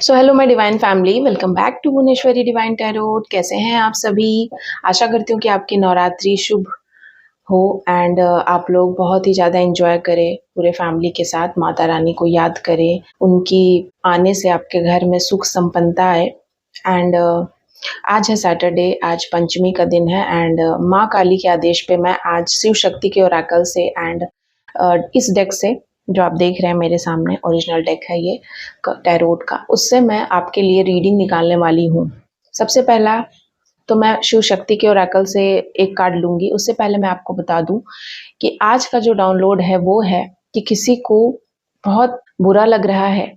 So hello my divine family, welcome back to Bhuvaneshwari divine tarot. कैसे हैं आप सभी? आशा करती हूँ कि आपकी नवरात्रि शुभ हो एंड आप लोग बहुत ही ज़्यादा एंजॉय करें पूरे फैमिली के साथ। माता रानी को याद करें, उनकी आने से आपके घर में सुख संपन्नता आए। एंड आज है सैटरडे, आज पंचमी का दिन है एंड माँ काली के आदेश पे मैं आज शिव शक्ति के ओरेकल से एंड इस डेक से जो आप देख रहे हैं मेरे सामने ओरिजिनल डेक है ये टैरोट का, उससे मैं आपके लिए रीडिंग निकालने वाली हूँ। सबसे पहला तो मैं शिव शक्ति के ओरेकल से एक कार्ड लूँगी। उससे पहले मैं आपको बता दूँ कि आज का जो डाउनलोड है वो है कि किसी को बहुत बुरा लग रहा है,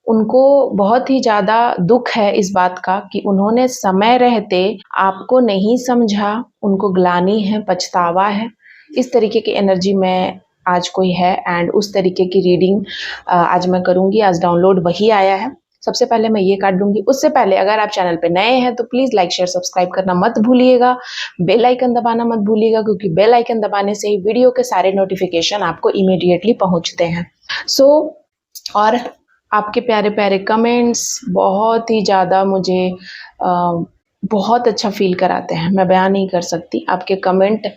उनको बहुत ही ज़्यादा दुख है इस बात का कि उन्होंने समय रहते आपको नहीं समझा, उनको ग्लानि है, पछतावा है। इस तरीके की एनर्जी में आज कोई है एंड उस तरीके की रीडिंग आज मैं करूँगी। आज डाउनलोड वही आया है। सबसे पहले मैं ये कार्ड लूँगी। उससे पहले अगर आप चैनल पे नए हैं तो प्लीज़ लाइक शेयर सब्सक्राइब करना मत भूलिएगा, बेल आइकन दबाना मत भूलिएगा, क्योंकि बेल आइकन दबाने से ही वीडियो के सारे नोटिफिकेशन आपको इमीडिएटली पहुँचते हैं। और आपके प्यारे प्यारे कमेंट्स बहुत ही ज़्यादा मुझे बहुत अच्छा फ़ील कराते हैं, मैं बयान नहीं कर सकती। आपके कमेंट,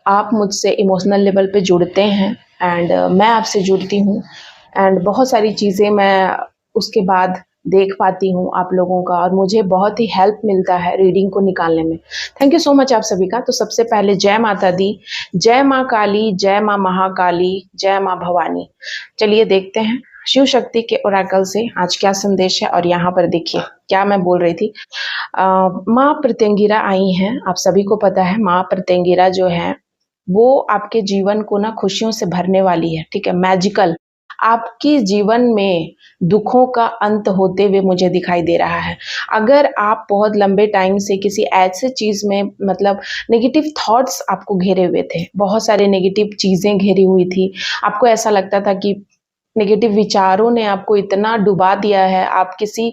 आप मुझसे इमोशनल लेवल पे जुड़ते हैं एंड मैं आपसे जुड़ती हूँ एंड बहुत सारी चीज़ें मैं उसके बाद देख पाती हूँ आप लोगों का, और मुझे बहुत ही हेल्प मिलता है रीडिंग को निकालने में। थैंक यू सो मच आप सभी का। तो सबसे पहले जय माता दी, जय माँ काली, जय माँ महाकाली, जय माँ भवानी। चलिए देखते हैं शिव शक्ति के ओरेकल से आज क्या संदेश है। और यहाँ पर देखिए क्या मैं बोल रही थी, माँ प्रत्यंगिरा आई हैं। आप सभी को पता है माँ प्रत्यंगिरा जो है वो आपके जीवन को ना खुशियों से भरने वाली है, ठीक है, मैजिकल। आपके जीवन में दुखों का अंत होते हुए मुझे दिखाई दे रहा है। अगर आप बहुत लंबे टाइम से किसी ऐसे चीज़ में मतलब नेगेटिव थॉट्स आपको घेरे हुए थे, बहुत सारे नेगेटिव चीज़ें घेरी हुई थी, आपको ऐसा लगता था कि नेगेटिव विचारों ने आपको इतना डुबा दिया है, आप किसी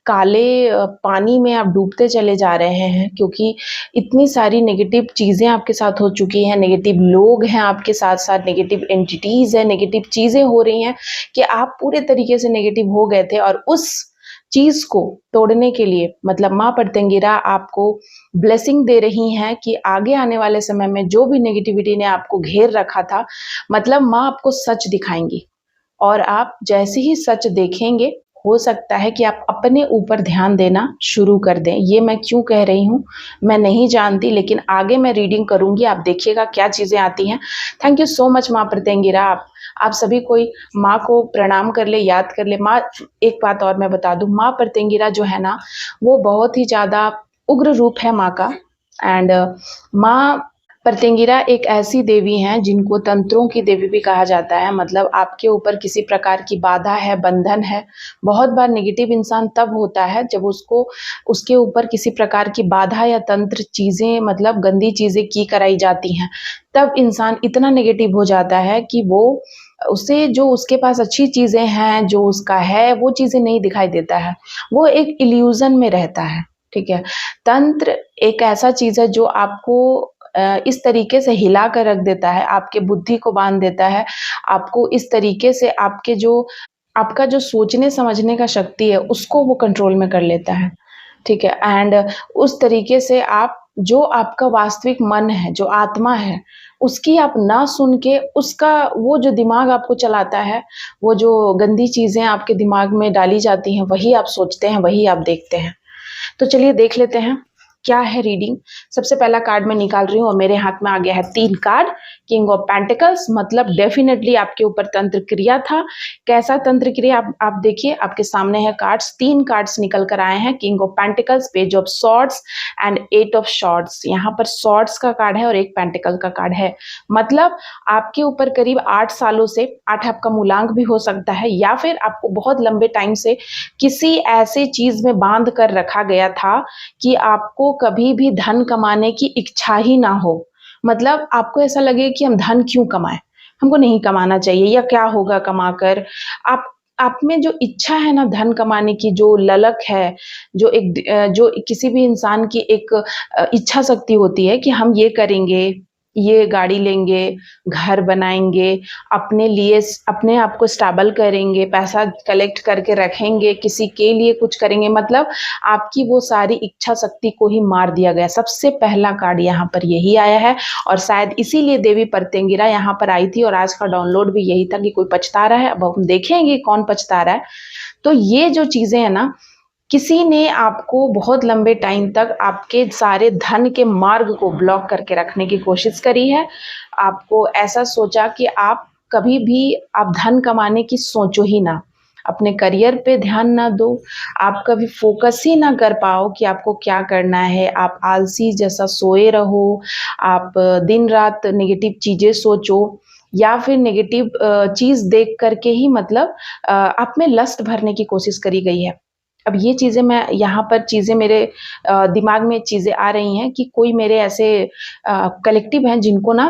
काले पानी में आप डूबते चले जा रहे हैं, क्योंकि इतनी सारी नेगेटिव चीज़ें आपके साथ हो चुकी हैं, नेगेटिव लोग हैं आपके साथ साथ, नेगेटिव एंटिटीज़ हैं, नेगेटिव चीज़ें हो रही हैं कि आप पूरे तरीके से नेगेटिव हो गए थे। और उस चीज़ को तोड़ने के लिए मतलब माँ प्रत्यंगिरा आपको ब्लेसिंग दे रही हैं कि आगे आने वाले समय में जो भी नेगेटिविटी ने आपको घेर रखा था, मतलब माँ आपको सच दिखाएंगी। और आप जैसे ही सच देखेंगे, हो सकता है कि आप अपने ऊपर ध्यान देना शुरू कर दें। ये मैं क्यों कह रही हूँ मैं नहीं जानती, लेकिन आगे मैं रीडिंग करूँगी, आप देखिएगा क्या चीज़ें आती हैं। थैंक यू सो मच माँ प्रत्यंगिरा। आप सभी कोई माँ को प्रणाम कर ले, याद कर ले। माँ, एक बात और मैं बता दूँ, माँ प्रत्यंगिरा जो है ना वो बहुत ही ज़्यादा उग्र रूप है माँ का। एंड माँ प्रत्यंगिरा एक ऐसी देवी हैं जिनको तंत्रों की देवी भी कहा जाता है। मतलब आपके ऊपर किसी प्रकार की बाधा है, बंधन है। बहुत बार नेगेटिव इंसान तब होता है जब उसको उसके ऊपर किसी प्रकार की बाधा या तंत्र चीज़ें मतलब गंदी चीज़ें की कराई जाती हैं। तब इंसान इतना नेगेटिव हो जाता है कि वो उसे जो उसके पास अच्छी चीज़ें हैं, जो उसका है, वो चीज़ें नहीं दिखाई देता है। वो एक इल्यूज़न में रहता है, ठीक है। तंत्र एक ऐसा चीज़ है जो आपको इस तरीके से हिला कर रख देता है, आपके बुद्धि को बांध देता है, आपको इस तरीके से आपका जो सोचने समझने का शक्ति है उसको वो कंट्रोल में कर लेता है, ठीक है। एंड उस तरीके से आप जो आपका वास्तविक मन है, जो आत्मा है, उसकी आप ना सुन के उसका वो जो दिमाग आपको चलाता है, वो जो गंदी चीज़ें आपके दिमाग में डाली जाती हैं, वही आप सोचते हैं, वही आप देखते हैं। तो चलिए देख लेते हैं क्या है रीडिंग। सबसे पहला कार्ड मैं निकाल रही हूँ और मेरे हाथ में आ गया है 3 कार्ड। किंग ऑफ पेंटिकल्स, मतलब डेफिनेटली आपके ऊपर तंत्र क्रिया था। कैसा तंत्र क्रिया, आप देखिए आपके सामने है कार्ड्स, 3 कार्ड्स निकल कर आए हैं। King of pentacles, page of swords and 8 of swords. यहाँ पर सॉर्ड्स का कार्ड है और एक पेंटिकल का कार्ड है। मतलब आपके ऊपर करीब 8 सालों से, 8 आपका मूलांक भी हो सकता है, या फिर आपको बहुत लंबे टाइम से किसी ऐसे चीज में बांध कर रखा गया था कि आपको कभी भी धन कमाने की इच्छा ही ना हो। मतलब आपको ऐसा लगे कि हम धन क्यों कमाएं, हमको नहीं कमाना चाहिए, या क्या होगा कमाकर। आप में जो इच्छा है ना धन कमाने की, जो ललक है, जो किसी भी इंसान की एक इच्छा शक्ति होती है कि हम ये करेंगे, ये गाड़ी लेंगे, घर बनाएँगे, अपने लिए अपने आप को स्टेबल करेंगे, पैसा कलेक्ट करके रखेंगे, किसी के लिए कुछ करेंगे, मतलब आपकी वो सारी इच्छा शक्ति को ही मार दिया गया। सबसे पहला कार्ड यहाँ पर यही आया है और शायद इसीलिए देवी प्रत्यंगिरा यहाँ पर आई थी और आज का डाउनलोड भी यही था कि कोई पछता रहा है। अब हम देखेंगे कौन पछता रहा है। तो ये जो चीज़ें हैं ना, किसी ने आपको बहुत लंबे टाइम तक आपके सारे धन के मार्ग को ब्लॉक करके रखने की कोशिश करी है। आपको ऐसा सोचा कि आप कभी भी आप धन कमाने की सोचो ही ना, अपने करियर पे ध्यान ना दो, आप कभी फोकस ही ना कर पाओ कि आपको क्या करना है, आप आलसी जैसा सोए रहो, आप दिन रात नेगेटिव चीज़ें सोचो या फिर नेगेटिव चीज़ देख करके ही मतलब आप में लस्ट भरने की कोशिश करी गई है। अब ये चीज़ें मैं यहाँ पर चीज़ें मेरे दिमाग में चीज़ें आ रही हैं कि कोई मेरे ऐसे कलेक्टिव हैं जिनको ना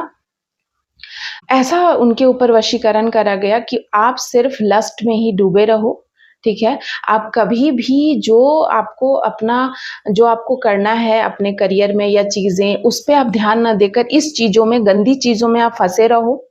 ऐसा उनके ऊपर वशीकरण करा गया कि आप सिर्फ लस्ट में ही डूबे रहो, ठीक है? आप कभी भी जो आपको करना है अपने करियर में या चीज़ें, उस पे आप ध्यान ना देकर इस चीज़ों में, गंदी चीज़ों में आप फँसे रहो,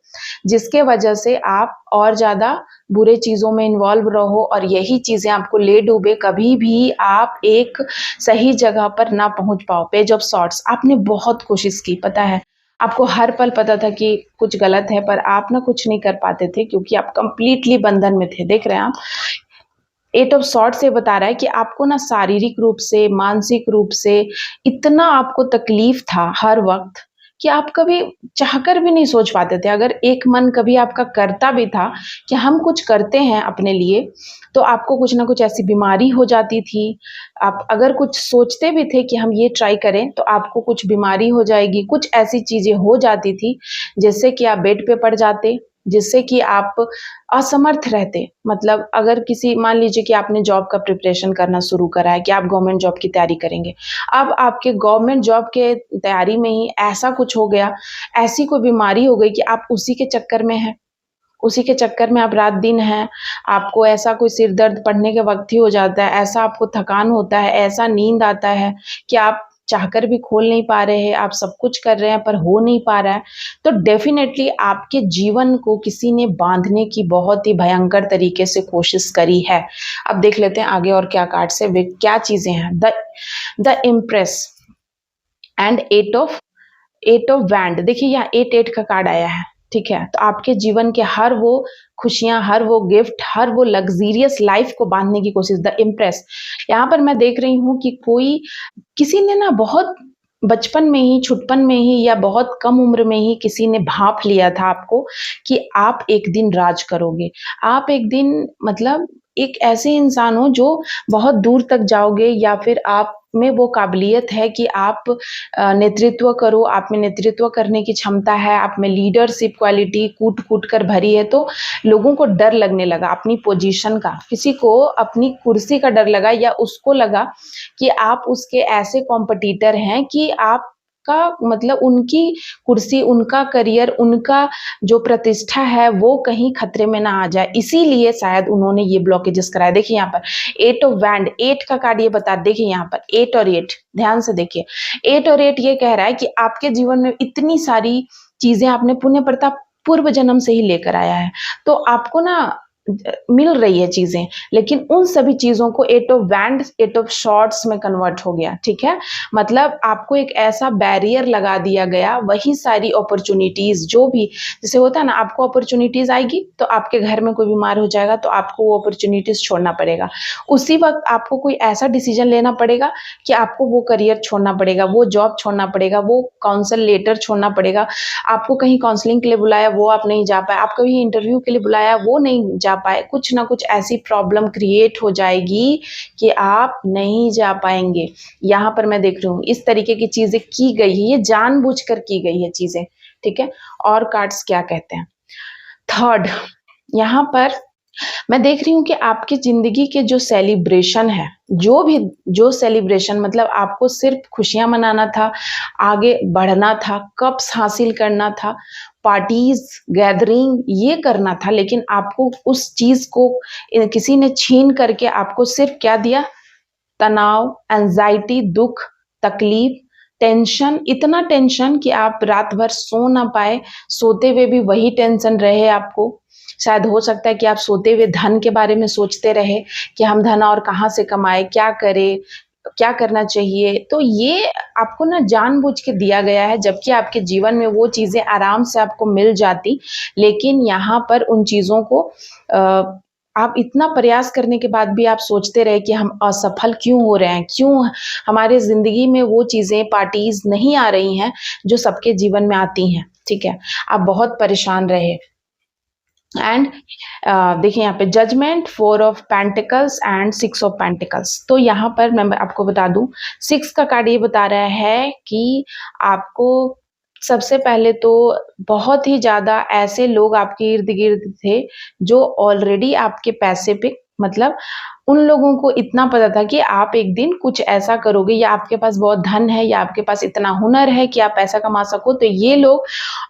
जिसके वजह से आप और ज़्यादा बुरे चीज़ों में इन्वॉल्व रहो और यही चीज़ें आपको ले डूबे। कभी भी आप एक सही जगह पर ना पहुँच पाओ। पेज ऑफ सॉर्ड्स, आपने बहुत कोशिश की, पता है? आपको हर पल पता था कि कुछ गलत है, पर आप ना कुछ नहीं कर पाते थे क्योंकि आप कंप्लीटली बंधन में थे। देख रहे हैं आप? एट ऑफ सॉर्ड्स ये बता रहा है कि आपको ना शारीरिक रूप से, मानसिक रूप से इतना आपको तकलीफ था हर वक़्त कि आप कभी चाहकर भी नहीं सोच पाते थे। अगर एक मन कभी आपका करता भी था कि हम कुछ करते हैं अपने लिए, तो आपको कुछ ना कुछ ऐसी बीमारी हो जाती थी। आप अगर कुछ सोचते भी थे कि हम ये ट्राई करें, तो आपको कुछ बीमारी हो जाएगी, कुछ ऐसी चीज़ें हो जाती थी, जिससे कि आप बेड पे पड़ जाते, जिससे कि आप असमर्थ रहते। मतलब अगर किसी मान लीजिए कि आपने जॉब का प्रिपरेशन करना शुरू करा है कि आप गवर्नमेंट जॉब की तैयारी करेंगे। अब आपके गवर्नमेंट जॉब के तैयारी में ही ऐसा कुछ हो गया, ऐसी कोई बीमारी हो गई कि आप उसी के चक्कर में हैं। उसी के चक्कर में आप रात-दिन हैं, आपको ऐसा कोई सिर दर्द पड़ने के वक़्त ही हो जाता है, ऐसा आपको थकान होता है, ऐसा नींद आता है कि आप चाहकर भी खोल नहीं पा रहे हैं, आप सब कुछ कर रहे हैं पर हो नहीं पा रहा है। तो डेफ़िनेटली आपके जीवन को किसी ने बाँधने की बहुत ही भयंकर तरीके से कोशिश करी है। अब देख लेते हैं आगे और क्या कार्ड्स है, वे क्या चीज़ें हैं। The empress and eight of wand, देखिए यहाँ 8 का कार्ड आया है, ठीक है? तो आपके जीवन के हर वो खुशियाँ, हर वो गिफ्ट, हर वो लग्ज़रियस लाइफ़ को बाँधने की कोशिश, द इम्प्रेस। यहाँ पर मैं देख रही हूँ कि किसी ने ना बहुत बचपन में ही, छुटपन में ही या बहुत कम उम्र में ही किसी ने भाँप लिया था आपको कि आप एक दिन राज करोगे। आप एक दिन मतलब एक ऐसे इंसान हो जो बहुत दूर तक जाओगे या फिर आप में वो काबिलियत है कि आप नेतृत्व करो, आप में नेतृत्व करने की क्षमता है, आप में लीडरशिप क्वालिटी कूट-कूट कर भरी है, तो लोगों को डर लगने लगा अपनी पोजीशन का। किसी को अपनी कुर्सी का डर लगा या उसको लगा कि आप उसके ऐसे कॉम्पिटिटर हैं कि आपका मतलब उनकी कुर्सी, उनका करियर, उनका जो प्रतिष्ठा है वो कहीं खतरे में ना आ जाए। इसीलिए शायद उन्होंने ये ब्लॉकेजेस कराए। देखिए यहाँ पर 8 ऑफ वैंड, 8 का कार्ड ये बता, देखिए यहाँ पर 8 और 8 ध्यान से देखिए। 8 और 8 ये कह रहा है कि आपके जीवन में इतनी सारी चीज़ें आपने पुण्य प्रताप पूर्व जन्म से ही लेकर आया है। तो आपको ना मिल रही है चीज़ें, लेकिन उन सभी चीज़ों को 8 ऑफ वैंड, 8 ऑफ शॉर्ड्स में कन्वर्ट हो गया, ठीक है? मतलब आपको एक ऐसा बैरियर लगा दिया गया, वही सारी अपॉर्च्युनिटीज़ जो भी जैसे होता है ना, आपको अपॉर्च्युनिटीज़ आएगी, तो आपके घर में कोई बीमार हो जाएगा, तो आपको वो अपॉर्च्युनिटीज़ छोड़ना पड़ेगा। उसी वक़्त आपको कोई ऐसा डिसीज़न लेना पड़ेगा कि आपको वो करियर छोड़ना पड़ेगा, वो जॉब छोड़ना पड़ेगा, वो काउंसल लेटर छोड़ना पड़ेगा। आपको कहीं काउंसलिंग के लिए बुलाया, वो आप नहीं जा पाए, आपको कहीं इंटरव्यू के लिए बुलाया, वो नहीं जा पाए। कुछ ना कुछ ऐसी प्रॉब्लम क्रिएट हो जाएगी कि आप नहीं जा पाएँगे। यहाँ पर मैं देख रही हूँ, इस तरीके की चीज़ें की गई है, ये जानबूझकर की गई है चीज़ें, ठीक है? और कार्ड्स क्या कहते हैं? थर्ड, यहाँ पर मैं देख रही हूँ कि आपकी ज़िंदगी के जो सेलिब्रेशन है, जो सेलिब्रेशन मतलब आपको सिर्फ़ खुशियाँ मनाना था, आगे बढ़ना था, कप्स हासिल करना था, पार्टीज़, गैदरिंग ये करना था, लेकिन आपको उस चीज़ को किसी ने छीन करके आपको सिर्फ़ क्या दिया? तनाव, एंग्ज़ायटी, दुःख, तकलीफ़, टेंशन, इतना टेंशन कि आप रात भर सो ना पाए, सोते हुए भी वही टेंशन रहे आपको। शायद हो सकता है कि आप सोते हुए धन के बारे में सोचते रहे कि हम धन और कहाँ से कमाएँ, क्या करें, क्या करना चाहिए। तो ये आपको ना जानबूझ के दिया गया है, जबकि आपके जीवन में वो चीज़ें आराम से आपको मिल जाती, लेकिन यहाँ पर उन चीज़ों को आप इतना प्रयास करने के बाद भी आप सोचते रहे कि हम असफल क्यों हो रहे हैं, क्यों हमारे ज़िंदगी में वो चीज़ें, पार्टीज़ नहीं आ रही हैं, जो सबके जीवन में आती हैं, ठीक है? आप बहुत परेशान रहे। एंड देखिए यहाँ पे judgement, 4 of pentacles and 6 of pentacles. तो यहाँ पर मैं आपको बता दूं, 6 का कार्ड ये बता रहा है कि आपको सबसे पहले तो बहुत ही ज़्यादा ऐसे लोग आपके इर्द-गिर्द थे, जो ऑलरेडी आपके पैसे पे मतलब उन लोगों को इतना पता था कि आप एक दिन कुछ ऐसा करोगे, या आपके पास बहुत धन है, या आपके पास इतना हुनर है कि आप पैसा कमा सको। तो ये लोग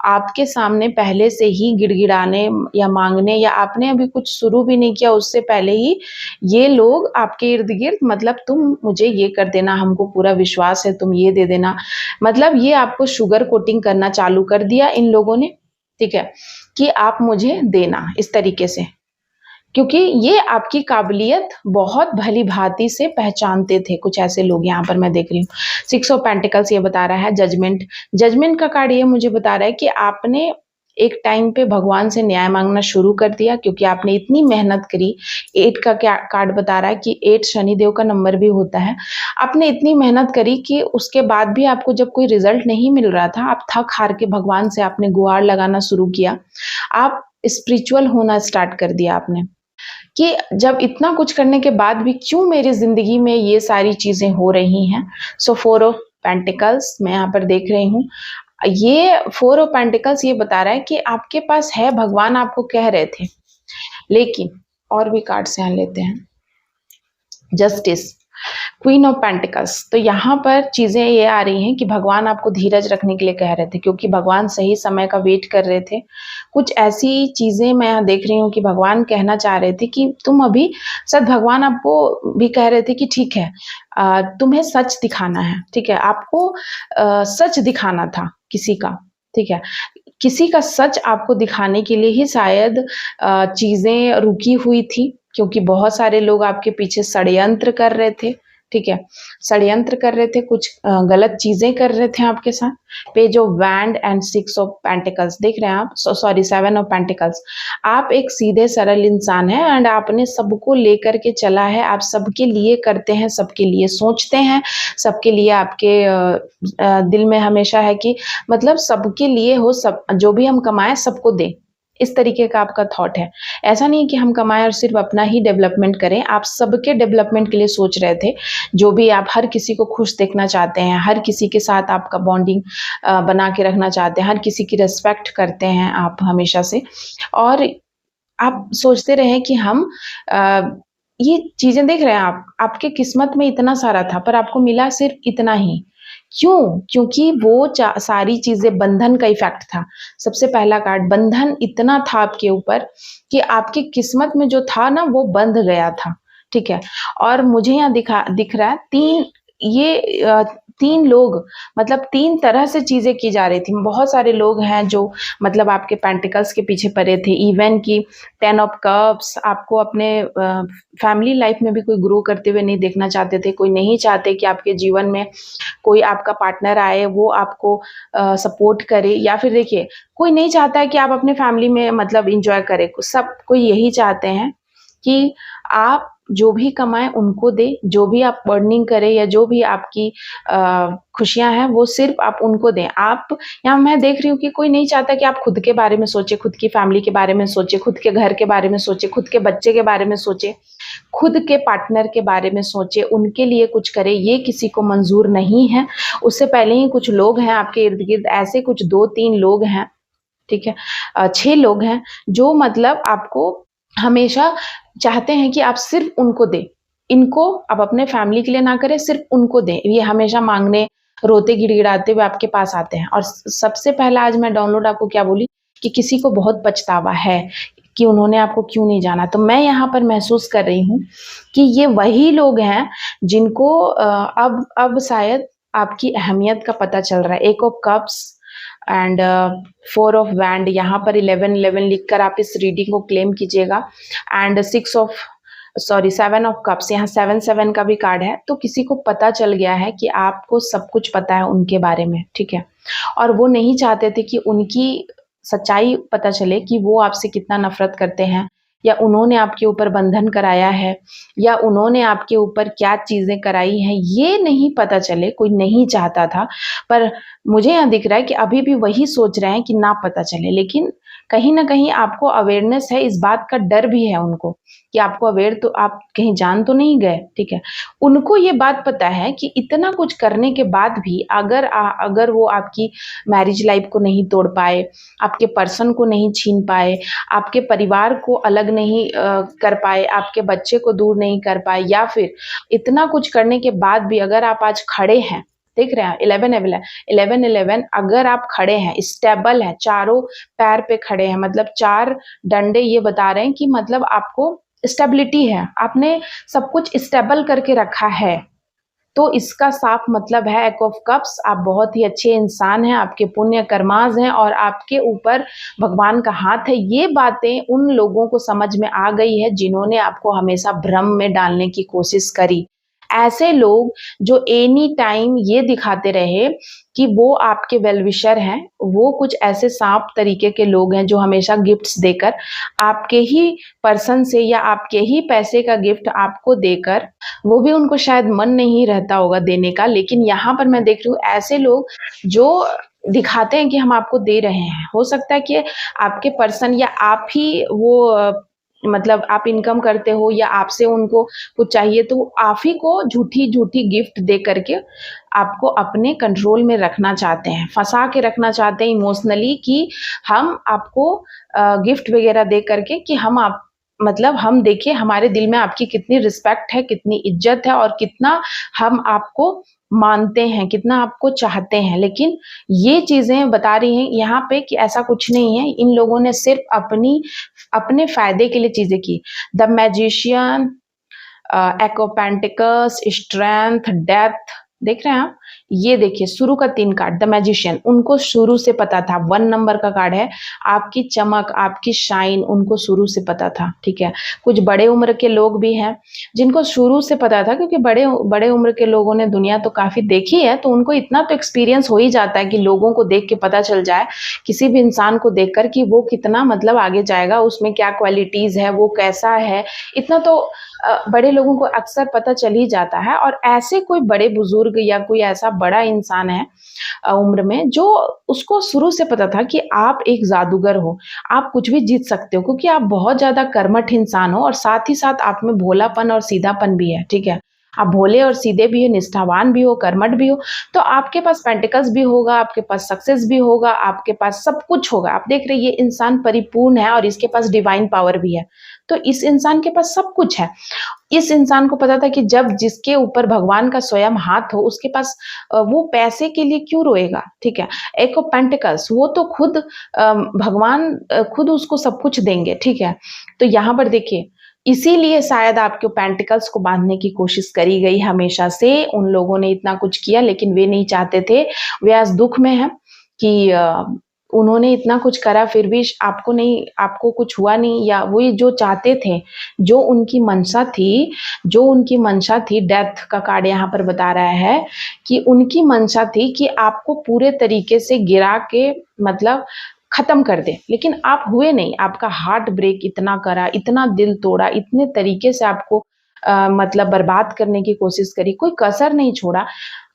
आपके सामने पहले से ही गिड़गिड़ाने या माँगने, या आपने अभी कुछ शुरू भी नहीं किया उससे पहले ही ये लोग आपके इर्द-गिर्द मतलब तुम मुझे ये कर देना, हमको पूरा विश्वास है, तुम ये दे देना। मतलब ये आपको शुगर कोटिंग करना चालू कर दिया इन लोगों ने, ठीक है? कि आप मुझे देना इस तरीके से। क्योंकि ये आपकी काबिलियत बहुत भली-भाँति से पहचानते थे, कुछ ऐसे लोग यहाँ पर मैं देख रही हूँ। 6 ऑफ पेंटिकल्स ये बता रहा है जजमेंट। जजमेंट का कार्ड ये मुझे बता रहा है कि आपने एक टाइम पे भगवान से न्याय माँगना शुरू कर दिया, क्योंकि आपने इतनी मेहनत करी। 8 का क्या कार्ड बता रहा है कि 8 शनिदेव का नंबर भी होता है। आपने इतनी मेहनत करी कि उसके बाद भी आपको जब कोई रिज़ल्ट नहीं मिल रहा था, आप थक-हार के भगवान से आपने गुहार लगाना शुरू किया। आप स्पिरिचुअल होना स्टार्ट कर दिया आपने। कि जब इतना कुछ करने के बाद भी क्यों मेरी ज़िंदगी में ये सारी चीज़ें हो रही हैं। सो 4 ऑफ पेंटिकल्स मैं यहाँ पर देख रही हूँ। ये 4 ऑफ पेंटिकल्स ये बता रहा है कि आपके पास है, भगवान आपको कह रहे थे। लेकिन और भी कार्ड्स यहाँ लेते हैं। Justice, queen of pentacles. तो यहाँ पर चीज़ें ये आ रही हैं कि भगवान आपको धीरज रखने के लिए कह रहे थे, क्योंकि भगवान सही समय का वेट कर रहे थे। कुछ ऐसी चीज़ें मैं यहाँ देख रही हूँ कि भगवान कहना चाह रहे थे कि तुम अभी शायद भगवान आपको भी कह रहे थे कि ठीक है, तुम्हें सच दिखाना है, ठीक है? आपको सच दिखाना था किसी का, ठीक है? किसी का सच आपको दिखाने के लिए ही शायद चीज़ें रुकी हुई थी, क्योंकि बहुत सारे लोग आपके पीछे षड्यंत्र कर रहे थे, ठीक है? षड्यंत्र कर रहे थे, कुछ गलत चीज़ें कर रहे थे आपके साथ। Page of wand and 6 of pentacles देख रहे हैं आप, सॉरी 7 ऑफ पेंटिकल्स। आप एक सीधे सरल इंसान हैं एंड आपने सबको लेकर के चला है, आप सबके लिए करते हैं, सबके लिए सोचते हैं, सबके लिए आपके दिल में हमेशा है कि मतलब सबके लिए हो, सब जो भी हम कमाएँ सबको दें। इस तरीके का आपका थॉट है। ऐसा नहीं है कि हम कमाएँ और सिर्फ़ अपना ही डेवलपमेंट करें, आप सबके डेवलपमेंट के लिए सोच रहे थे। जो भी आप हर किसी को खुश देखना चाहते हैं, हर किसी के साथ आपका बॉन्डिंग बना के रखना चाहते हैं, हर किसी की रिस्पेक्ट करते हैं आप हमेशा से, और आप सोचते रहे कि हम अ, ये चीज़ें देख रहे हैं आप, आपके किस्मत में इतना सारा था पर आपको मिला सिर्फ़ इतना ही। क्यों? क्योंकि वो चा सारी चीज़ें बंधन का इफ़ेक्ट था। सबसे पहला कार्ड बंधन इतना था आपके ऊपर कि आपकी किस्मत में जो था ना वो बंध गया था, ठीक है? और मुझे यहाँ दिख रहा है 3 ये 3 लोग मतलब 3 तरह से चीज़ें की जा रही थी। बहुत सारे लोग हैं जो मतलब आपके पेंटिकल्स के पीछे पड़े थे। इवन कि 10 ऑफ कप्स आपको अपने फैमिली लाइफ़ में भी कोई ग्रो करते हुए नहीं देखना चाहते थे। कोई नहीं चाहते कि आपके जीवन में कोई आपका पार्टनर आए, वो आपको सपोर्ट करे, या फिर देखिए कोई नहीं चाहता है कि आप अपने फैमिली में मतलब एन्जॉय करें। सब कोई यही चाहते हैं कि आप जो भी कमाएँ उनको दें, जो भी आप अर्निंग करें या जो भी आपकी खुशियाँ हैं वो सिर्फ़ आप उनको दें। आप यहाँ मैं देख रही हूँ कि कोई नहीं चाहता कि आप खुद के बारे में सोचें, खुद की फैमिली के बारे में सोचें, खुद के घर के बारे में सोचें, खुद के बच्चे के बारे में सोचें, खुद के पार्टनर के बारे में सोचें, उनके लिए कुछ करें, ये किसी को मंज़ूर नहीं है। उससे पहले ही कुछ लोग हैं आपके इर्द-गिर्द, ऐसे कुछ 2-3 लोग हैं, ठीक है? 6 लोग हैं जो मतलब आपको हमेशा चाहते हैं कि आप सिर्फ़ उनको दें। इनको आप अपने फैमिली के लिए ना करें, सिर्फ़ उनको दें। ये हमेशा माँगने, रोते गिड़गिड़ाते हुए आपके पास आते हैं। और सबसे पहला आज मैं डाउनलोड आपको क्या बोली कि किसी को बहुत पछतावा है कि उन्होंने आपको क्यों नहीं जाना। तो मैं यहाँ पर महसूस कर रही हूँ कि ये वही लोग हैं जिनको अब शायद आपकी अहमियत का पता चल रहा है। Eight of cups and 4 of wand, यहाँ पर 11 लिखकर आप इस रीडिंग को क्लेम कीजिएगा। एंड 7 ऑफ कप्स, यहाँ 7 का भी कार्ड है। तो किसी को पता चल गया है कि आपको सब कुछ पता है उनके बारे में, ठीक है, और वो नहीं चाहते थे कि उनकी सच्चाई पता चले कि वो आपसे कितना नफरत करते हैं, या उन्होंने आपके ऊपर बंधन कराया है, या उन्होंने आपके ऊपर क्या चीजें कराई हैं, ये नहीं पता चले, कोई नहीं चाहता था। पर मुझे यहाँ दिख रहा है कि अभी भी वही सोच रहे हैं कि ना पता चले, लेकिन कहीं ना कहीं आपको अवेयरनेस है, इस बात का डर भी है उनको कि आपको अवेयर, तो आप कहीं जान तो नहीं गए, ठीक है। उनको ये बात पता है कि इतना कुछ करने के बाद भी अगर वो आपकी मैरिज लाइफ को नहीं तोड़ पाए, आपके पर्सन को नहीं छीन पाए, आपके परिवार को अलग नहीं कर पाए, आपके बच्चे को दूर नहीं कर पाए, या फिर इतना कुछ करने के बाद भी अगर आप आज खड़े हैं, देख रहे हैं 11 अगर आप खड़े हैं, स्टेबल हैं, चारों पैर पे खड़े हैं, मतलब 4 डंडे ये बता रहे हैं कि मतलब आपको स्टेबिलिटी है, आपने सब कुछ स्टेबल करके रखा है। तो इसका साफ मतलब है एट ऑफ कप्स, आप बहुत ही अच्छे इंसान हैं, आपके पुण्य कर्माज हैं और आपके ऊपर भगवान का हाथ है। ये बातें उन लोगों को समझ में आ गई है जिन्होंने आपको हमेशा भ्रम में डालने की कोशिश करी। ऐसे लोग जो एनी टाइम ये दिखाते रहे कि वो आपके वेलविशर हैं, वो कुछ ऐसे सांप तरीके के लोग हैं जो हमेशा गिफ्ट्स देकर आपके ही पर्सन से या आपके ही पैसे का गिफ्ट आपको देकर, वो भी उनको शायद मन नहीं रहता होगा देने का, लेकिन यहाँ पर मैं देख रही हूँ ऐसे लोग जो दिखाते हैं कि हम आपको दे रहे हैं। हो सकता है कि आपके पर्सन या आप ही वो मतलब आप इनकम करते हो या आपसे उनको कुछ चाहिए, तो आप ही को झूठी झूठी गिफ्ट दे करके आपको अपने कंट्रोल में रखना चाहते हैं, फंसा के रखना चाहते हैं इमोशनली, कि हम आपको गिफ्ट वगैरह दे करके कि हम आप मतलब हम देखिए हमारे दिल में आपकी कितनी रिस्पेक्ट है, कितनी इज्जत है और कितना हम आपको मानते हैं, कितना आपको चाहते हैं। लेकिन ये चीजें बता रही हैं यहाँ पे कि ऐसा कुछ नहीं है, इन लोगों ने सिर्फ अपने फायदे के लिए चीजें की। द मैजिशियन, एक् ऑफ पेंटिकल्स, स्ट्रेंथ, डेथ, देख रहे हैं आप, ये देखिए शुरू का 3 कार्ड, द मैजिशियन, उनको शुरू से पता था, 1 नंबर का कार्ड है, आपकी चमक, आपकी शाइन उनको शुरू से पता था, ठीक है। कुछ बड़े उम्र के लोग भी हैं जिनको शुरू से पता था, क्योंकि बड़े उम्र के लोगों ने दुनिया तो काफी देखी है, तो उनको इतना तो एक्सपीरियंस हो ही जाता है कि लोगों को देख के पता चल जाए, किसी भी इंसान को देखकर, कि वो कितना मतलब आगे जाएगा, उसमें क्या क्वालिटीज है, वो कैसा है, इतना तो बड़े लोगों को अक्सर पता चल ही जाता है। और ऐसे कोई बड़े बुजुर्ग या कोई ऐसा बड़ा इंसान है उम्र में, जो उसको शुरू से पता था कि आप एक जादूगर हो, आप कुछ भी जीत सकते हो, क्योंकि आप बहुत ज्यादा कर्मठ इंसान हो और साथ ही साथ आप में भोलापन और सीधापन भी है, ठीक है। आप भोले और सीधे भी हो, निष्ठावान भी हो, कर्मठ भी हो, तो आपके पास पेंटिकल्स भी होगा, आपके पास सक्सेस भी होगा, आपके पास सब कुछ होगा। आप देख रहे हैं ये इंसान परिपूर्ण है और इसके पास डिवाइन पावर भी है, तो इस इंसान के पास सब कुछ है। इस इंसान को पता था कि जब जिसके ऊपर भगवान का स्वयं हाथ हो, उसके पास वो पैसे के लिए क्यों रोएगा, ठीक है। एक ऑफ पेंटिकल्स, वो तो खुद भगवान खुद उसको सब कुछ देंगे, ठीक है। तो यहाँ पर देखिए, इसीलिए शायद आपके पेंटिकल्स को बांधने की कोशिश करी गई हमेशा से, उन लोगों ने इतना कुछ किया, लेकिन वे नहीं चाहते थे, वे आज दुख में हैं कि उन्होंने इतना कुछ करा फिर भी आपको कुछ हुआ नहीं, या वो जो चाहते थे, जो उनकी मंशा थी, डेथ का कार्ड यहाँ पर बता रहा है कि उनकी मंशा थी कि आपको पूरे तरीके से गिरा के मतलब खत्म कर दे, लेकिन आप हुए नहीं। आपका हार्ट ब्रेक इतना करा, इतना दिल तोड़ा, इतने तरीके से आपको मतलब बर्बाद करने की कोशिश करी, कोई कसर नहीं छोड़ा,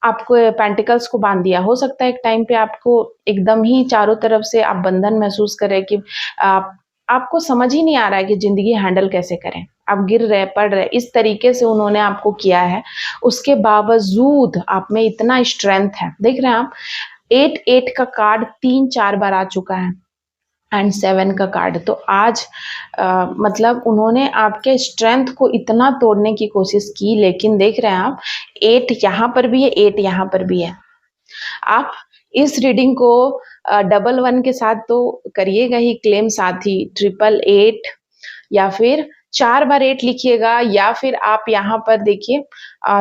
आपको पेंटिकल्स को बांध दिया। हो सकता है एक टाइम पे आपको एकदम ही चारों तरफ से आप बंधन महसूस करें कि आपको समझ ही नहीं आ रहा है कि जिंदगी हैंडल कैसे करें, आप गिर रहे, पड़ रहे, इस तरीके से उन्होंने आपको किया है। उसके बावजूद आप में इतना स्ट्रेंथ है, देख रहे हैं आप, 8 का कार्ड 3-4 बार आ चुका है एंड 7 का कार्ड। तो आज मतलब उन्होंने आपके स्ट्रेंथ को इतना तोड़ने की कोशिश की, लेकिन देख रहे हैं आप 8 यहाँ पर भी है, 8 यहाँ पर भी है। आप इस रीडिंग को 11 के साथ तो करिएगा ही क्लेम, साथ ही 888 या फिर 4 बार 8 लिखिएगा, या फिर आप यहाँ पर देखिए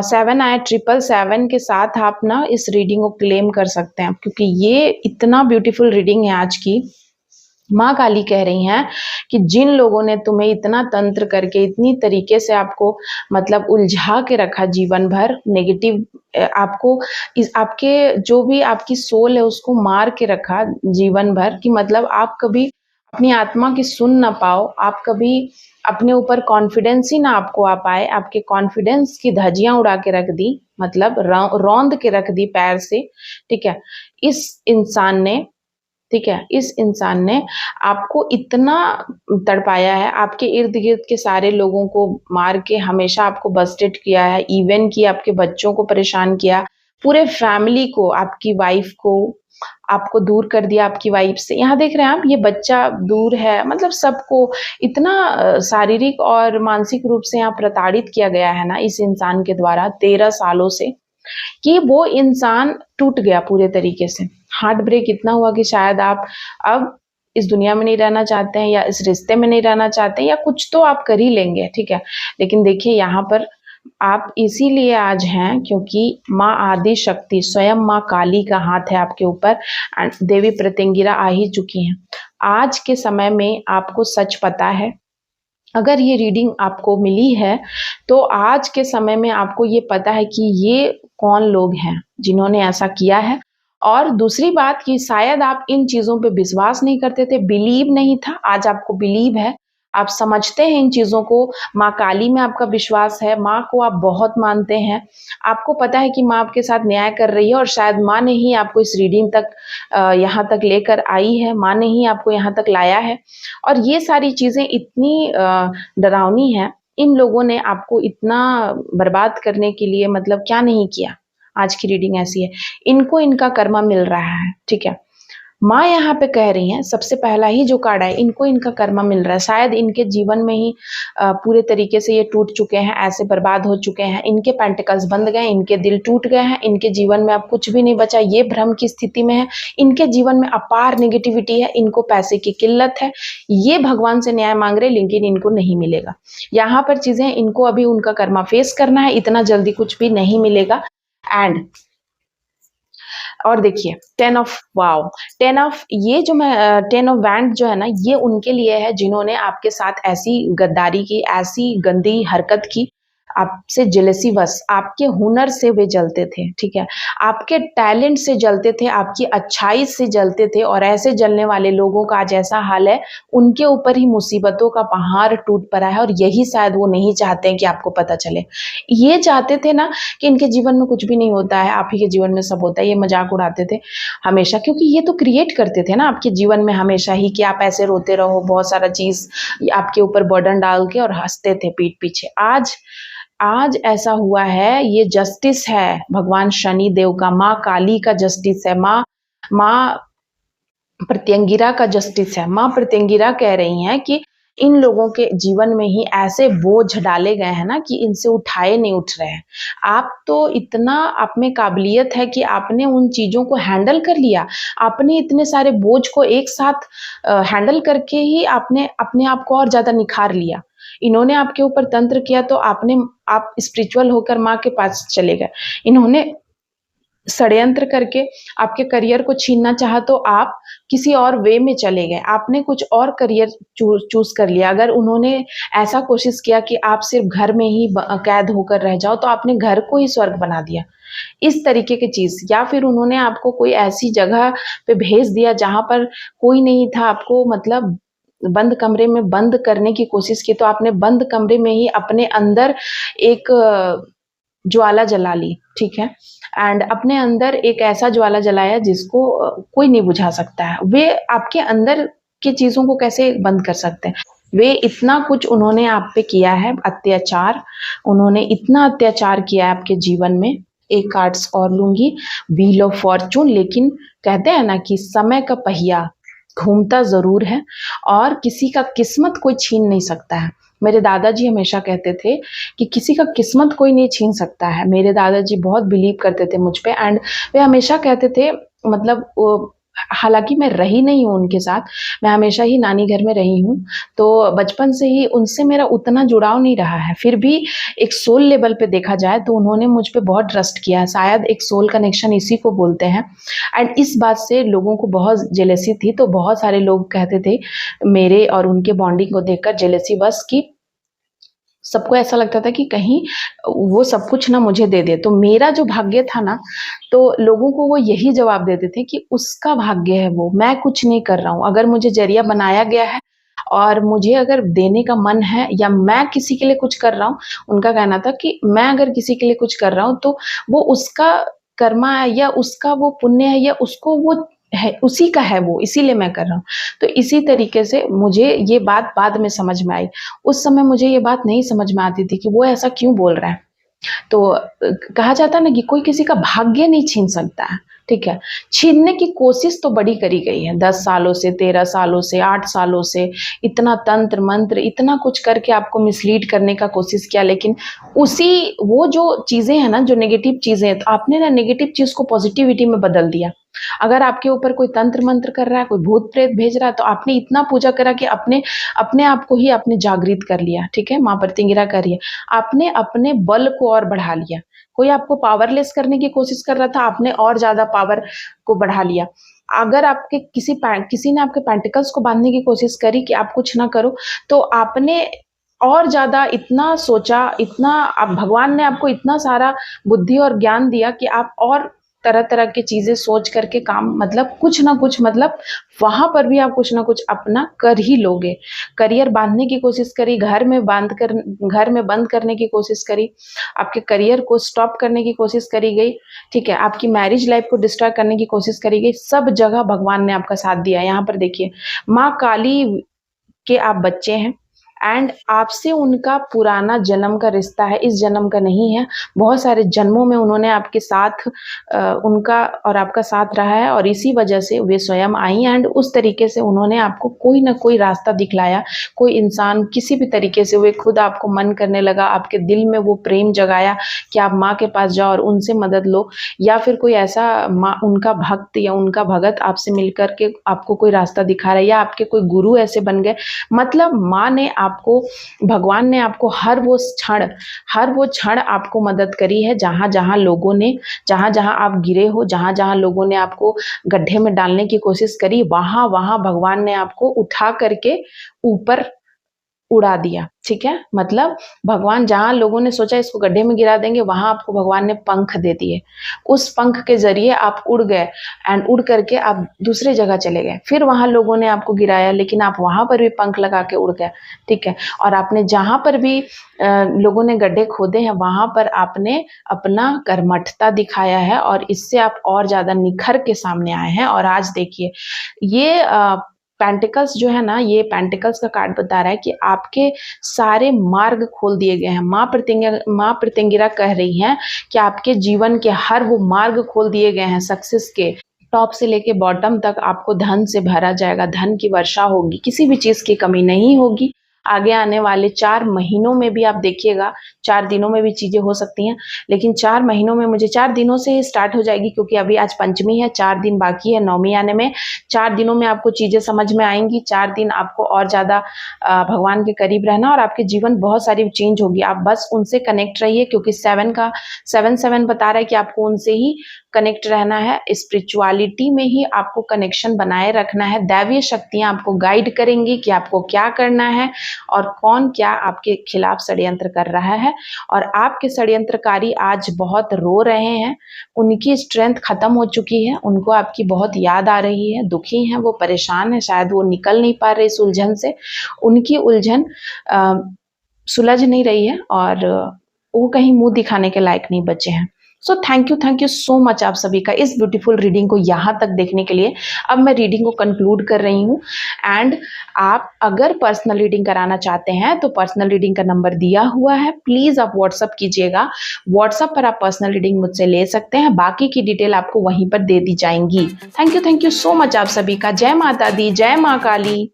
7 आया 777 के साथ आप ना इस रीडिंग को क्लेम कर सकते हैं, क्योंकि ये इतना ब्यूटीफुल रीडिंग है आज की। माँ काली कह रही हैं कि जिन लोगों ने तुम्हें इतना तंत्र करके इतनी तरीके से आपको मतलब उलझा के रखा जीवन भर, नेगेटिव आपको इस आपके जो भी आपकी सोल है उसको मार के रखा जीवन भर, कि मतलब आप कभी अपनी आत्मा की सुन ना पाओ, आप कभी अपने ऊपर कॉन्फिडेंस ही ना आपको आ पाए, आपके कॉन्फिडेंस की धज्जियां उड़ा के रख दी, मतलब रौंद के रख दी पैर से, ठीक है। इस इंसान ने, ठीक है, इस इंसान ने आपको इतना तड़पाया है, आपके इर्द गिर्द के सारे लोगों को मार के हमेशा आपको बस्टेड किया है, इवन कि आपके बच्चों को परेशान किया, पूरे फैमिली को, आपकी वाइफ को, आपको दूर कर दिया आपकी वाइफ से। यहाँ देख रहे हैं आप, ये बच्चा दूर है, मतलब सबको इतना शारीरिक और मानसिक रूप से यहाँ प्रताड़ित किया गया है ना इस इंसान के द्वारा 13 सालों से, कि वो इंसान टूट गया पूरे तरीके से। हार्ट ब्रेक इतना हुआ कि शायद आप अब इस दुनिया में नहीं रहना चाहते हैं, या इस रिश्ते में नहीं रहना चाहते हैं, या कुछ तो आप कर ही लेंगे, ठीक है। लेकिन देखिए यहाँ पर आप इसीलिए आज हैं क्योंकि माँ आदि शक्ति स्वयं माँ काली का हाथ है आपके ऊपर, एंड देवी प्रत्यंगिरा आ ही चुकी हैं। आज के समय में आपको सच पता है, अगर ये रीडिंग आपको मिली है तो आज के समय में आपको ये पता है कि ये कौन लोग हैं जिन्होंने ऐसा किया है। और दूसरी बात कि शायद आप इन चीज़ों पे विश्वास नहीं करते थे, बिलीव नहीं था, आज आपको बिलीव है, आप समझते हैं इन चीज़ों को। माँ काली में आपका विश्वास है, माँ को आप बहुत मानते हैं, आपको पता है कि माँ आपके साथ न्याय कर रही है, और शायद माँ ने ही आपको इस रीडिंग तक यहाँ तक लेकर आई है, माँ ने ही आपको यहाँ तक लाया है। और ये सारी चीज़ें इतनी डरावनी हैं, इन लोगों ने आपको इतना बर्बाद करने के लिए मतलब क्या नहीं किया। आज की रीडिंग ऐसी है, इनको इनका कर्मा मिल रहा है, ठीक है। माँ यहाँ पे कह रही हैं, सबसे पहला ही जो कार्ड है, इनको इनका कर्मा मिल रहा है। शायद इनके जीवन में ही पूरे तरीके से ये टूट चुके हैं, ऐसे बर्बाद हो चुके हैं, इनके पेंटिकल्स बंद गए, इनके दिल टूट गए हैं, इनके जीवन में अब कुछ भी नहीं बचा, ये भ्रम की स्थिति में है, इनके जीवन में अपार नेगेटिविटी है, इनको पैसे की किल्लत है, ये भगवान से न्याय मांग रहे, लेकिन इनको नहीं मिलेगा। यहाँ पर चीजें इनको अभी उनका कर्मा फेस करना है, इतना जल्दी कुछ भी नहीं मिलेगा। एंड और देखिए 10 ऑफ वाओ, 10 ऑफ ये जो मैं 10 ऑफ वैंड जो है ना, ये उनके लिए है जिन्होंने आपके साथ ऐसी गद्दारी की, ऐसी गंदी हरकत की, आपसे जेलसी बस, आपके हुनर से वे जलते थे, ठीक है, आपके टैलेंट से जलते थे, आपकी अच्छाई से जलते थे। और ऐसे जलने वाले लोगों का आज ऐसा हाल है, उनके ऊपर ही मुसीबतों का पहाड़ टूट पड़ा है, और यही शायद वो नहीं चाहते हैं कि आपको पता चले। ये चाहते थे ना कि इनके जीवन में कुछ भी नहीं होता है, आप ही के जीवन में सब होता है, ये मजाक उड़ाते थे हमेशा, क्योंकि ये तो क्रिएट करते थे ना आपके जीवन में हमेशा ही कि आप ऐसे रोते रहो, बहुत सारा चीज आपके ऊपर बर्डन डाल के, और हंसते थे पीठ पीछे। आज ऐसा हुआ है, ये जस्टिस है भगवान शनि देव का, माँ काली का जस्टिस है, माँ प्रत्यंगिरा का जस्टिस है। माँ प्रत्यंगिरा कह रही हैं कि इन लोगों के जीवन में ही ऐसे बोझ डाले गए हैं ना कि इनसे उठाए नहीं उठ रहे हैं। आप तो इतना आप में काबिलियत है कि आपने उन चीजों को हैंडल कर लिया, आपने इतने सारे बोझ को एक साथ हैंडल करके ही आपने अपने आप को और ज्यादा निखार लिया। इन्होंने आपके ऊपर तंत्र किया तो आप स्पिरिचुअल होकर माँ के पास चले गए। इन्होंने षड्यंत्र करके आपके करियर को छीनना चाहा तो आप किसी और वे में चले गए, आपने कुछ और करियर चूज कर लिया। अगर उन्होंने ऐसा कोशिश किया कि आप सिर्फ घर में ही कैद होकर रह जाओ, तो आपने घर को ही स्वर्ग बना दिया, इस तरीके की चीज। या फिर उन्होंने आपको कोई ऐसी जगह पे भेज दिया जहां पर कोई नहीं था, आपको मतलब बंद कमरे में बंद करने की कोशिश की, तो आपने बंद कमरे में ही अपने अंदर एक ज्वाला जला ली, ठीक है, एंड अपने अंदर एक ऐसा ज्वाला जलाया जिसको कोई नहीं बुझा सकता है। वे आपके अंदर की चीजों को कैसे बंद कर सकते हैं? वे इतना कुछ उन्होंने आप पे किया है, अत्याचार, उन्होंने इतना अत्याचार किया है आपके जीवन में। एक कार्ड्स और लूंगी, व्हील ऑफ फॉर्चून। लेकिन कहते हैं ना कि समय का पहिया घूमता जरूर है, और किसी का किस्मत कोई छीन नहीं सकता है। मेरे दादाजी हमेशा कहते थे कि किसी का किस्मत कोई नहीं छीन सकता है। मेरे दादाजी बहुत बिलीव करते थे मुझ पे, एंड वे हमेशा कहते थे, मतलब हालाँकि मैं रही नहीं हूँ उनके साथ, मैं हमेशा ही नानी घर में रही हूँ, तो बचपन से ही उनसे मेरा उतना जुड़ाव नहीं रहा है। फिर भी एक सोल लेवल पे देखा जाए तो उन्होंने मुझ पे बहुत ट्रस्ट किया है, शायद एक सोल कनेक्शन इसी को बोलते हैं। एंड इस बात से लोगों को बहुत जेलसी थी, तो बहुत सारे लोग कहते थे मेरे और उनके बॉन्डिंग को देखकर जेलसी बस कि सबको ऐसा लगता था कि कहीं वो सब कुछ ना मुझे दे दे। तो मेरा जो भाग्य था ना, तो लोगों को वो यही जवाब देते थे कि उसका भाग्य है वो, मैं कुछ नहीं कर रहा हूँ। अगर मुझे ज़रिया बनाया गया है और मुझे अगर देने का मन है या मैं किसी के लिए कुछ कर रहा हूँ, उनका कहना था कि मैं अगर किसी के लिए कुछ कर रहा हूँ तो वो उसका कर्मा है या उसका वो पुण्य है या उसको वो है, उसी का है वो, इसीलिए मैं कर रहा हूँ। तो इसी तरीके से मुझे ये बात बाद में समझ में आई। उस समय मुझे ये बात नहीं समझ में आती थी कि वो ऐसा क्यों बोल रहा है। तो कहा जाता है ना कि कोई किसी का भाग्य नहीं छीन सकता है, ठीक है? छीनने की कोशिश तो बड़ी करी गई है, 10 सालों से, 13 सालों से, 8 सालों से, इतना तंत्र मंत्र, इतना कुछ करके आपको मिसलीड करने का कोशिश किया, लेकिन उसी वो जो चीज़ें हैं ना, जो नेगेटिव चीज़ें हैं, तो आपने ना नेगेटिव चीज़ को पॉजिटिविटी में बदल दिया। अगर आपके ऊपर कोई तंत्र मंत्र कर रहा है, कोई भूत प्रेत भेज रहा है, तो आपने इतना पूजा करा कि अपने अपने आप को ही आपने जागृत कर लिया, ठीक है? माँ प्रतिंगिरा कर रही है। आपने अपने बल को और बढ़ा लिया। कोई आपको पावरलेस करने की कोशिश कर रहा था, आपने और ज़्यादा पावर को बढ़ा लिया। अगर आपके किसी ने आपके पेंटिकल्स को बाँधने की कोशिश करी कि आप कुछ ना करो, तो आपने और ज़्यादा इतना सोचा, इतना अब भगवान ने आपको इतना सारा बुद्धि और ज्ञान दिया कि आप और तरह-तरह की चीज़ें सोच करके काम मतलब कुछ ना कुछ मतलब वहाँ पर भी आप कुछ ना कुछ अपना कर ही लोगे। करियर बाँधने की कोशिश करी, घर में बंद करने की कोशिश करी, आपके करियर को स्टॉप करने की कोशिश करी गई, ठीक है? आपकी मैरिज लाइफ़ को डिस्ट्रॉय करने की कोशिश करी गई, सब जगह भगवान ने आपका साथ दिया। यहाँ पर देखिए, माँ काली के आप बच्चे हैं एंड आपसे उनका पुराना जन्म का रिश्ता है, इस जन्म का नहीं है। बहुत सारे जन्मों में उन्होंने आपके साथ उनका और आपका साथ रहा है और इसी वजह से वे स्वयं आई एंड उस तरीके से उन्होंने आपको कोई ना कोई रास्ता दिखलाया। कोई इंसान किसी भी तरीके से वे खुद आपको मन करने लगा, आपके दिल में वो प्रेम जगाया कि आप माँ के पास जाओ और उनसे मदद लो, या फिर कोई ऐसा माँ उनका भक्त या उनका भगत आपसे मिलकर के आपको कोई रास्ता दिखा रहा है या आपके कोई गुरु ऐसे बन गए। मतलब माँ ने आपको, भगवान ने आपको हर वो क्षण आपको मदद करी है, जहाँ-जहाँ लोगों ने, जहाँ-जहाँ आप गिरे हो, जहाँ-जहाँ लोगों ने आपको गड्ढे में डालने की कोशिश करी, वहाँ-वहाँ भगवान ने आपको उठा करके ऊपर उड़ा दिया, ठीक है? मतलब भगवान जहाँ लोगों ने सोचा इसको गड्ढे में गिरा देंगे, वहाँ आपको भगवान ने पंख दे दिए। उस पंख के ज़रिए आप उड़ गए एंड उड़ करके आप दूसरे जगह चले गए। फिर वहाँ लोगों ने आपको गिराया, लेकिन आप वहाँ पर भी पंख लगा के उड़ गए, ठीक है? और आपने जहाँ पर भी लोगों ने गड्ढे खोदे हैं, वहाँ पर आपने अपना कर्मठता दिखाया है और इससे आप और ज़्यादा निखर के सामने आए हैं। और आज देखिए, ये पेंटिकल्स जो है ना, ये पेंटिकल्स का कार्ड बता रहा है कि आपके सारे मार्ग खोल दिए गए हैं। माँ प्रतिंगिरा कह रही हैं कि आपके जीवन के हर वो मार्ग खोल दिए गए हैं सक्सेस के। टॉप से लेके बॉटम तक आपको धन से भरा जाएगा, धन की वर्षा होगी, किसी भी चीज़ की कमी नहीं होगी। आगे आने वाले 4 महीनों में भी आप देखिएगा, 4 दिनों में भी चीज़ें हो सकती हैं, लेकिन 4 महीनों में, मुझे 4 दिनों से ही स्टार्ट हो जाएगी क्योंकि अभी आज पंचमी है, 4 दिन बाकी है नवमी आने में। 4 दिनों में आपको चीज़ें समझ में आएँगी, 4 दिन आपको और ज़्यादा भगवान के करीब रहना और आपके जीवन बहुत सारी चेंज होगी। आप बस उनसे कनेक्ट रहिए क्योंकि 7 बता रहा है कि आपको उनसे ही कनेक्ट रहना है, स्पिरिचुअलिटी में ही आपको कनेक्शन बनाए रखना है। दैवीय शक्तियाँ आपको गाइड करेंगी कि आपको क्या करना है और कौन क्या आपके खिलाफ षड्यंत्र कर रहा है। और आपके षड्यंत्रकारी आज बहुत रो रहे हैं, उनकी स्ट्रेंथ खत्म हो चुकी है, उनको आपकी बहुत याद आ रही है, दुखी हैं, वो परेशान है, शायद वो निकल नहीं पा रहे इस उलझन से। उनकी उलझन सुलझ नहीं रही है और वो कहीं मुँह दिखाने के लायक नहीं बचे हैं। So thank you so much आप सभी का इस ब्यूटीफुल रीडिंग को यहाँ तक देखने के लिए। अब मैं रीडिंग को कंक्लूड कर रही हूँ एंड आप अगर पर्सनल रीडिंग कराना चाहते हैं तो पर्सनल रीडिंग का नंबर दिया हुआ है, प्लीज़ आप व्हाट्सअप कीजिएगा। व्हाट्सअप पर आप पर्सनल रीडिंग मुझसे ले सकते हैं, बाकी की डिटेल आपको वहीं पर दे दी जाएंगी। थैंक यू सो मच आप सभी का। जय माता दी, जय माँ काली।